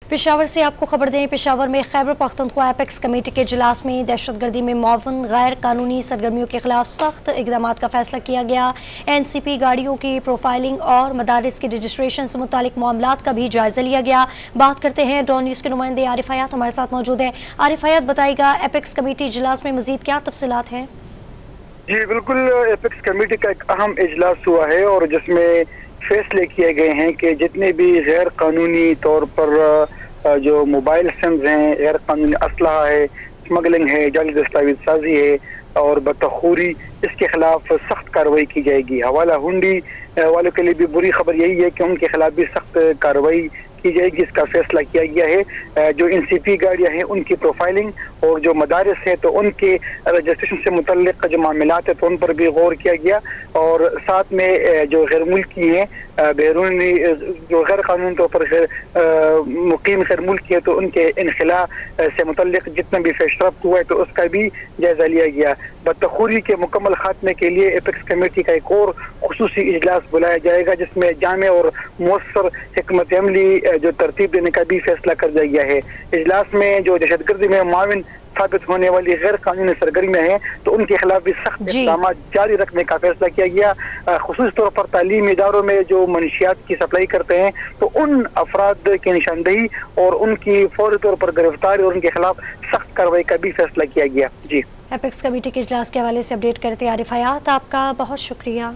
पेशावर से आपको खबर दें, पेशावर में खैबर पख्तूनख्वा एपेक्स कमेटी के इजलास में दहशतगर्दी में मुआवन गैर कानूनी सरगर्मियों के खिलाफ सख्त इकदाम का फैसला किया गया। NCP गाड़ियों की प्रोफाइलिंग और मदारिस के रजिस्ट्रेशन से मुतालिक मामलात का भी जायजा लिया गया। बात करते हैं डॉन न्यूज़ के नुमाइंदे आरिफ हयात हमारे साथ मौजूद हैं। आरिफ हयात, बताइएगा एपेक्स कमेटी इजलास में मजीद क्या तफसीलात हैं? जी बिल्कुल, एपेक्स कमेटी का एक अहम इजलास हुआ है और जिसमें फैसले किए गए हैं कि जितने भी गैर कानूनी तौर पर जो मोबाइल सिम्स हैं, गैर कानूनी असलहा है, स्मगलिंग है, जाली दस्तावेज साजी है और बदतखोरी, इसके खिलाफ सख्त कार्रवाई की जाएगी। हवाला हुंडी वालों के लिए भी बुरी खबर यही है कि उनके खिलाफ भी सख्त कार्रवाई की जाएगी, इसका फैसला किया गया है। जो NCP गाड़ियाँ हैं उनकी प्रोफाइलिंग और जो मदारिस है तो उनके रजिस्ट्रेशन से मुतल्लिक जो मामलात है तो उन पर भी गौर किया गया और साथ में जो गैर मुल्की हैं, बैरूनी जो गैर कानूनी तौर पर मुकीम गैर मुल्की है तो उनके इनखला से मुतल्लिक जितना भी फैसला हुआ है तो उसका भी जायजा लिया गया। बदतखोरी के मुकम्मल खात्मे के लिए एपेक्स कमेटी का एक और खुसूसी इजलास बुलाया जाएगा जिसमें जामे और मौसर हिकमत अमली जो तरतीब देने का भी फैसला कर दिया गया है। इजलास में जो दहशतगर्दी में मुआविन साबित होने वाली गैर कानूनी सरगर्मियां हैं तो उनके खिलाफ भी सख्त इक़दाम जारी रखने का फैसला किया गया। खुसूस तौर पर तालीमी इदारों में जो मनशियात की सप्लाई करते हैं तो उन अफराद की निशानदही और उनकी फौरी तौर पर गिरफ्तारी और उनके खिलाफ सख्त कार्रवाई का भी फैसला किया गया। जी, एपेक्स कमेटी के इजलास के हवाले से अपडेट करते आरिफ हयात, आपका बहुत शुक्रिया।